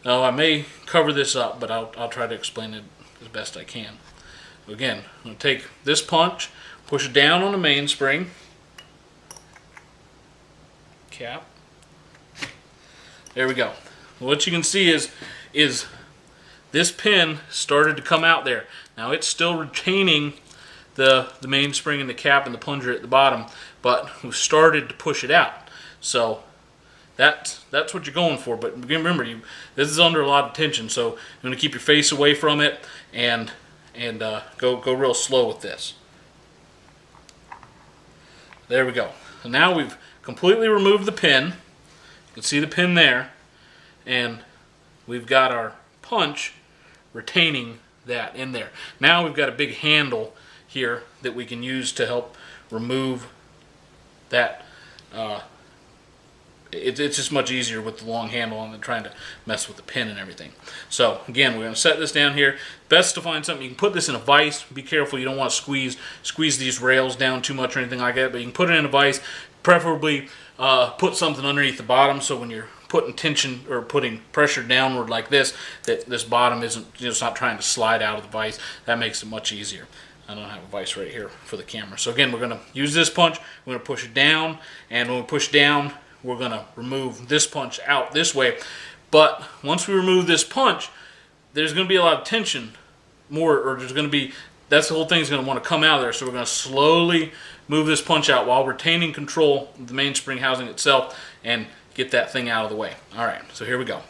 Now I may cover this up, but I'll try to explain it as best I can. Again, I'm going to take this punch, push it down on the mainspring, cap. There we go. What you can see is this pin started to come out there. Now it's still retaining the mainspring and the cap and the plunger at the bottom, but we've started to push it out. So that's what you're going for. But remember, this is under a lot of tension, so you're going to keep your face away from it and go real slow with this. There we go. So now we've completely removed the pin. You can see the pin there, and we've got our punch retaining that in there. Now we've got a big handle here that we can use to help remove that. It's just much easier with the long handle than trying to mess with the pin and everything. So again, we're going to set this down here. Best to find something. You can put this in a vise. Be careful, you don't want to squeeze these rails down too much or anything like that, but you can put it in a vise. Preferably put something underneath the bottom, so when you're putting tension or putting pressure downward like this, that this bottom isn't, it's not trying to slide out of the vise. That makes it much easier. I don't have a vise right here for the camera. So again, we're going to use this punch. We're going to push it down, and when we push down, we're going to remove this punch out this way. But once we remove this punch, there's going to be a lot of tension there's going to be, that's the whole thing's going to want to come out of there. So we're going to slowly move this punch out while retaining control of the mainspring housing itself and get that thing out of the way. All right, so here we go.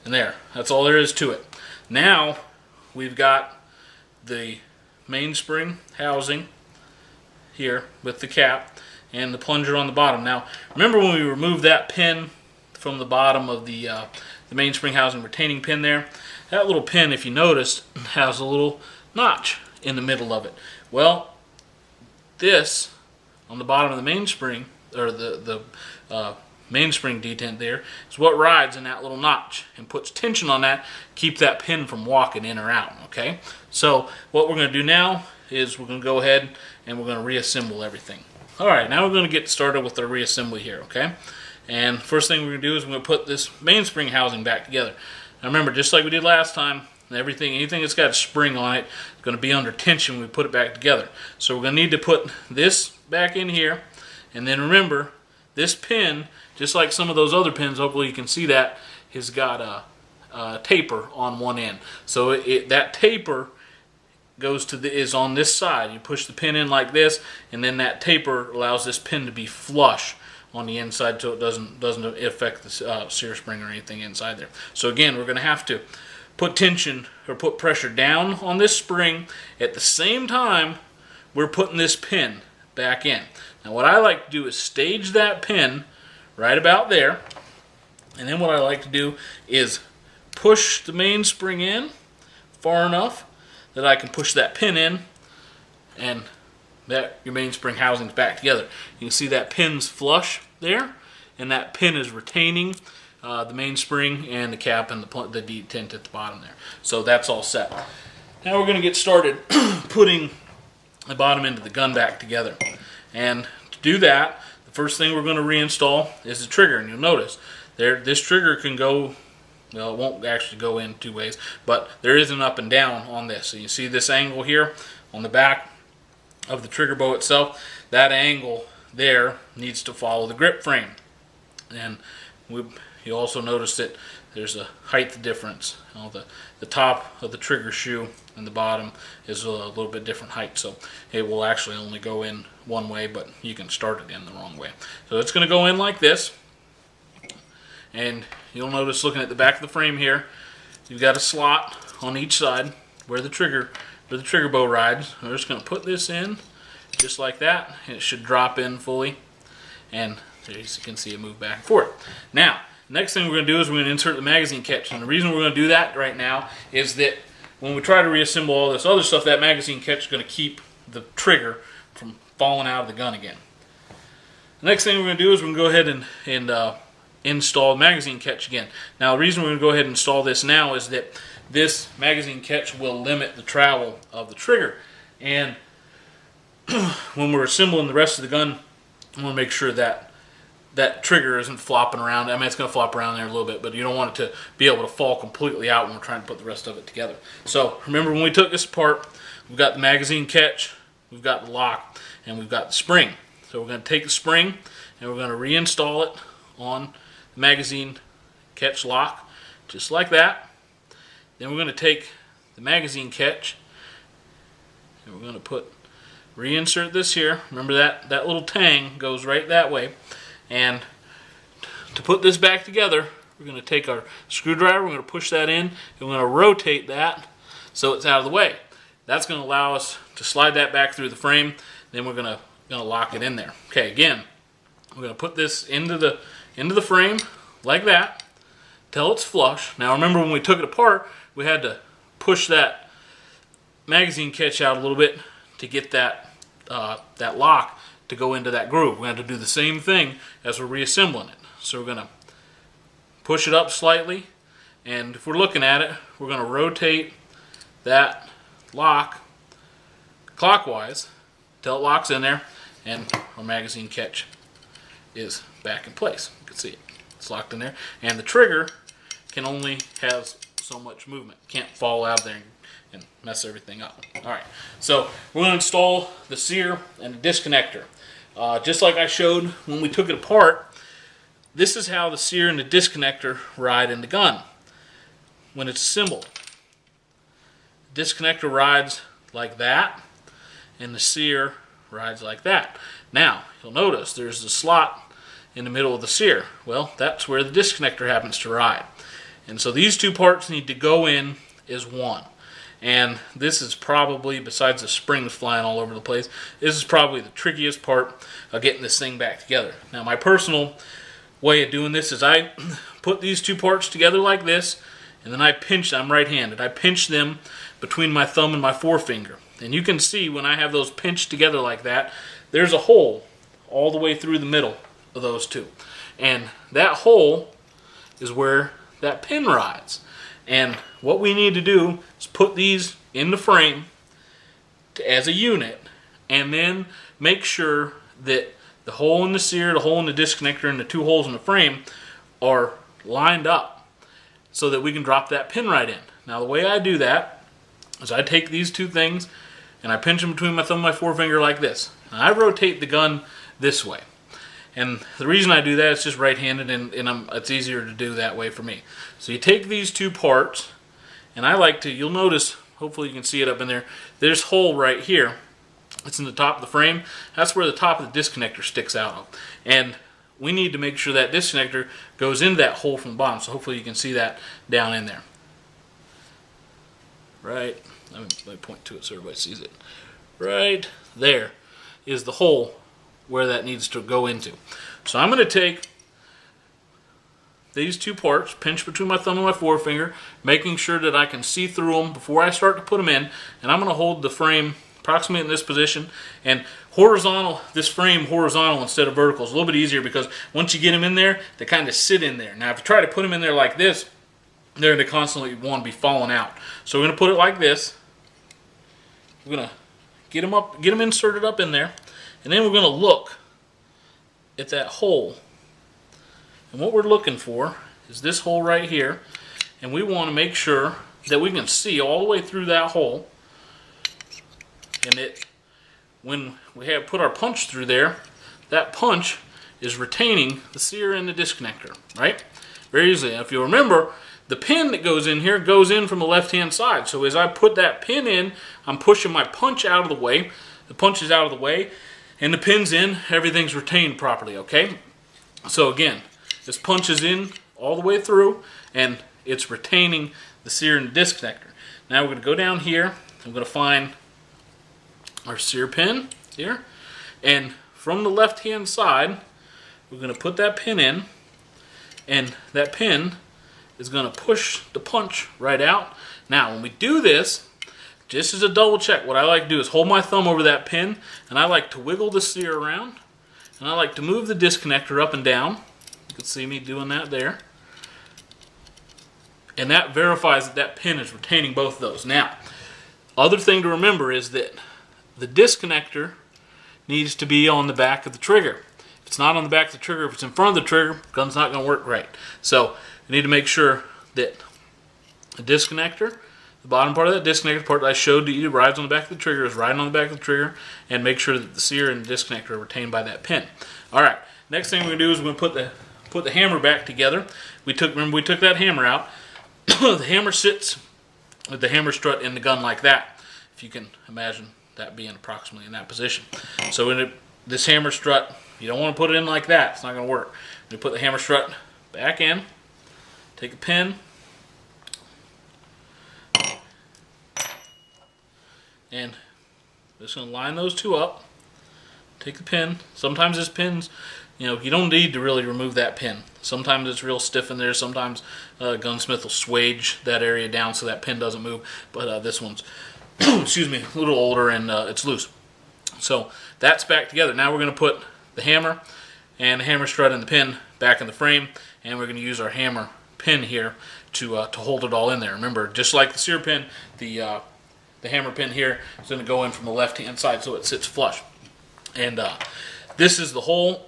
And there, that's all there is to it. Now we've got the mainspring housing here with the cap and the plunger on the bottom. Now remember when we removed that pin from the bottom of the mainspring housing retaining pin there? That little pin, if you noticed, has a little notch in the middle of it. Well, this on the bottom of the mainspring, or the mainspring detent there, is what rides in that little notch and puts tension on that, keep that pin from walking in or out. Okay, so what we're going to do now is we're going to go ahead and we're going to reassemble everything. Alright, now we're going to get started with the reassembly here, okay? And first thing we're going to do is we're going to put this mainspring housing back together. Now remember, just like we did last time, anything that's got a spring on it is going to be under tension when we put it back together. So we're going to need to put this back in here, and then remember, this pin, just like some of those other pins, hopefully you can see that, has got a taper on one end. So that taper is on this side. You push the pin in like this, and then that taper allows this pin to be flush on the inside, so it doesn't affect the sear spring or anything inside there. So again, we're going to have to put tension or put pressure down on this spring at the same time we're putting this pin back in. Now what I like to do is stage that pin right about there, and then what I like to do is push the mainspring in far enough that I can push that pin in, and that your mainspring housing's back together. You can see that pin's flush there, and that pin is retaining the mainspring and the cap and the detent at the bottom there. So that's all set. Now we're going to get started putting the bottom end of the gun back together. And to do that, the first thing we're going to reinstall is the trigger. And you'll notice this trigger can go, well, it won't actually go in two ways, but there is an up and down on this. So you see this angle here on the back of the trigger bow itself. That angle there needs to follow the grip frame. And you also notice that there's a height difference. The top of the trigger shoe and the bottom is a little bit different height, so it will actually only go in one way, but you can start it in the wrong way. So it's going to go in like this, and you'll notice, looking at the back of the frame here, you've got a slot on each side where the trigger bow rides. We're just going to put this in just like that, and it should drop in fully, and there you can see it move back and forth. Now, the next thing we're going to do is we're going to insert the magazine catch. And the reason we're going to do that right now is that when we try to reassemble all this other stuff, that magazine catch is going to keep the trigger from falling out of the gun again. The next thing we're going to do is we're going to go ahead and install magazine catch again. Now the reason we're going to go ahead and install this now is that this magazine catch will limit the travel of the trigger. And when we're assembling the rest of the gun, I want to make sure that that trigger isn't flopping around. I mean, it's going to flop around there a little bit, but you don't want it to be able to fall completely out when we're trying to put the rest of it together. So remember, when we took this apart, we've got the magazine catch, we've got the lock, and we've got the spring. So we're going to take the spring and we're going to reinstall it on the magazine catch lock, just like that. Then we're going to take the magazine catch and we're going to reinsert this here. Remember that little tang goes right that way. And to put this back together, we're going to take our screwdriver, we're going to push that in, and we're going to rotate that so it's out of the way. That's going to allow us to slide that back through the frame. Then we're going to lock it in there. Okay, again, we're going to put this into the frame like that till it's flush. Now remember, when we took it apart, we had to push that magazine catch out a little bit to get that lock to go into that groove. We have to do the same thing as we're reassembling it. So we're going to push it up slightly, and if we're looking at it, we're going to rotate that lock clockwise till it locks in there, and our magazine catch is back in place. You can see it. It's locked in there, and the trigger can only have so much movement. It can't fall out there and mess everything up. Alright, so we're going to install the sear and the disconnector. Just like I showed when we took it apart, this is how the sear and the disconnector ride in the gun when it's assembled. The disconnector rides like that, and the sear rides like that. Now, you'll notice there's a slot in the middle of the sear. Well, that's where the disconnector happens to ride. And so these two parts need to go in as one. And this is probably, besides the springs flying all over the place, this is probably the trickiest part of getting this thing back together. Now, my personal way of doing this is I put these two parts together like this, and then I pinch, I'm right-handed, I pinch them between my thumb and my forefinger. And you can see when I have those pinched together like that, there's a hole all the way through the middle of those two. And that hole is where that pin rides. And what we need to do is put these in the frame as a unit, and then make sure that the hole in the sear, the hole in the disconnector, and the two holes in the frame are lined up so that we can drop that pin right in. Now, the way I do that is I take these two things and I pinch them between my thumb and my forefinger like this. And I rotate the gun this way. And the reason I do that is just right-handed, and it's easier to do that way for me. So you take these two parts, and I like to, you'll notice, hopefully you can see it up in there, there's a hole right here. It's in the top of the frame. That's where the top of the disconnector sticks out of. And we need to make sure that disconnector goes into that hole from the bottom. So hopefully you can see that down in there. Right, let me point to it so everybody sees it. Right there is the hole where that needs to go into. So I'm going to take these two parts, pinch between my thumb and my forefinger, making sure that I can see through them before I start to put them in, and I'm going to hold the frame approximately in this position, and horizontal, this frame horizontal instead of vertical is a little bit easier because once you get them in there, they kind of sit in there. Now if you try to put them in there like this, they're going to constantly want to be falling out. So we're going to put it like this. We're going to get them inserted up in there. And then we're going to look at that hole. And what we're looking for is this hole right here. And we want to make sure that we can see all the way through that hole. And that when we have put our punch through there, that punch is retaining the sear and the disconnector, right? Very easily. If you remember, the pin that goes in here goes in from the left-hand side. So as I put that pin in, I'm pushing my punch out of the way. The punch is out of the way. And the pin's in, everything's retained properly, okay? So again, this punch is in all the way through, and it's retaining the sear and the disconnector. Now we're going to go down here, I'm going to find our sear pin here, and from the left-hand side, we're going to put that pin in, and that pin is going to push the punch right out. Now, when we do this, just as a double check, what I like to do is hold my thumb over that pin, and I like to wiggle the sear around, and I like to move the disconnector up and down. You can see me doing that there. And that verifies that that pin is retaining both of those. Now, other thing to remember is that the disconnector needs to be on the back of the trigger. If it's not on the back of the trigger, if it's in front of the trigger, gun's not going to work right. So you need to make sure that the disconnector, the bottom part of that disconnector part that I showed that you rides on the back of the trigger is riding on the back of the trigger, and make sure that the sear and the disconnector are retained by that pin. Alright, next thing we're going to do is we're going to put the hammer back together. Remember we took that hammer out. The hammer sits with the hammer strut in the gun like that, if you can imagine that being approximately in that position. So in this hammer strut, you don't want to put it in like that, it's not going to work. You put the hammer strut back in, take a pin, and just going to line those two up. Take the pin. Sometimes this pin's, you don't need to really remove that pin. Sometimes it's real stiff in there. Sometimes gunsmith will swage that area down so that pin doesn't move. But this one's, excuse me, a little older and it's loose. So that's back together. Now we're going to put the hammer and the hammer strut and the pin back in the frame, and we're going to use our hammer pin here to hold it all in there. Remember, just like the sear pin, the hammer pin here is going to go in from the left-hand side so it sits flush. And this is the hole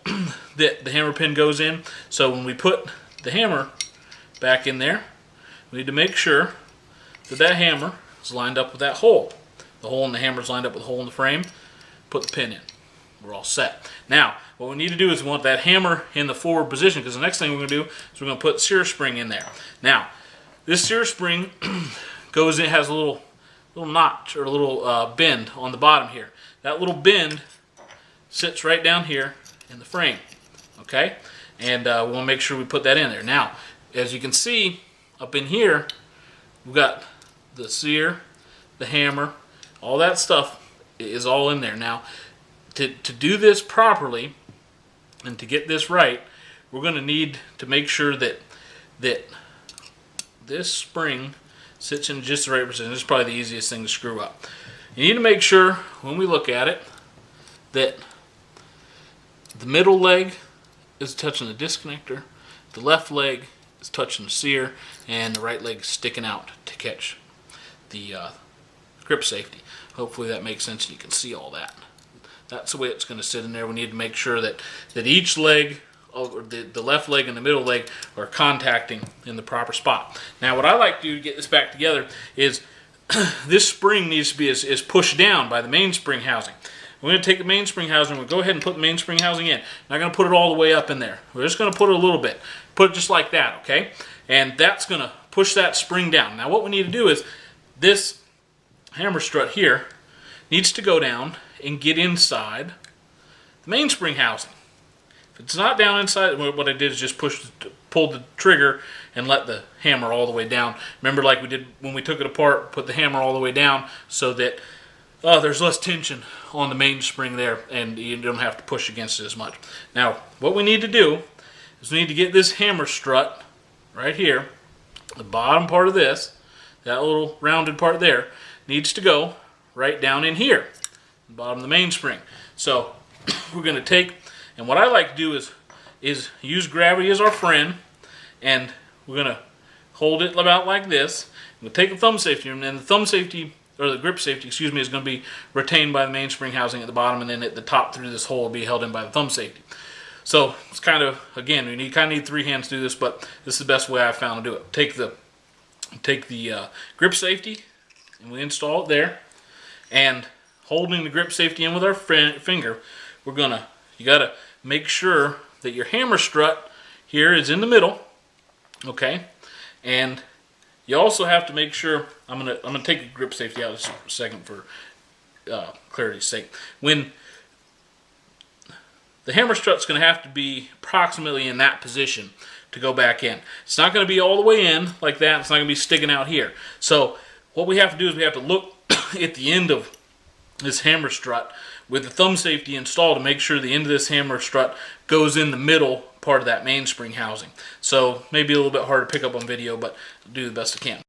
that the hammer pin goes in. So when we put the hammer back in there, we need to make sure that that hammer is lined up with that hole. The hole in the hammer is lined up with the hole in the frame. Put the pin in. We're all set. Now, what we need to do is we want that hammer in the forward position, because the next thing we're going to do is we're going to put sear spring in there. Now, this sear spring goes in, has a little notch or a little bend on the bottom here. That little bend sits right down here in the frame, okay? And we want to make sure we put that in there. Now, as you can see, up in here, we've got the sear, the hammer, all that stuff is all in there. Now, to do this properly and to get this right, we're going to need to make sure that this spring sits in just the right position. This is probably the easiest thing to screw up. You need to make sure, when we look at it, that the middle leg is touching the disconnector, the left leg is touching the sear, and the right leg is sticking out to catch the grip safety. Hopefully that makes sense and you can see all that. That's the way it's going to sit in there. We need to make sure that each leg, or the left leg and the middle leg, are contacting in the proper spot. Now what I like to do to get this back together is this spring needs to be is pushed down by the mainspring housing. We're going to take the mainspring housing, we'll go ahead and put the mainspring housing in. Not going to put it all the way up in there. We're just going to put it a little bit. Put it just like that, okay? And that's going to push that spring down. Now what we need to do is this hammer strut here needs to go down and get inside the mainspring housing. If it's not down inside, what I did is just pulled the trigger and let the hammer all the way down. Remember, like we did when we took it apart, put the hammer all the way down so that there's less tension on the mainspring there and you don't have to push against it as much. Now, what we need to do is we need to get this hammer strut right here, the bottom part of this, that little rounded part there, needs to go right down in here, the bottom of the mainspring. So we're going to take, and what I like to do is use gravity as our friend, and we're going to hold it about like this. We'll take the thumb safety, and then the thumb safety, or the grip safety, excuse me, is going to be retained by the mainspring housing at the bottom, and then at the top through this hole will be held in by the thumb safety. So it's kind of, again, we kind of need three hands to do this, but this is the best way I've found to do it. Take the grip safety, and we install it there, and holding the grip safety in with our finger, you got to make sure that your hammer strut here is in the middle, okay? And you also have to make sure, I'm gonna take the grip safety out just for a second for clarity's sake. When the hammer strut's going to have to be approximately in that position to go back in. It's not going to be all the way in like that. It's not going to be sticking out here. So what we have to do is we have to look at the end of this hammer strut with the thumb safety installed to make sure the end of this hammer strut goes in the middle part of that mainspring housing. So maybe a little bit hard to pick up on video, but I'll do the best I can.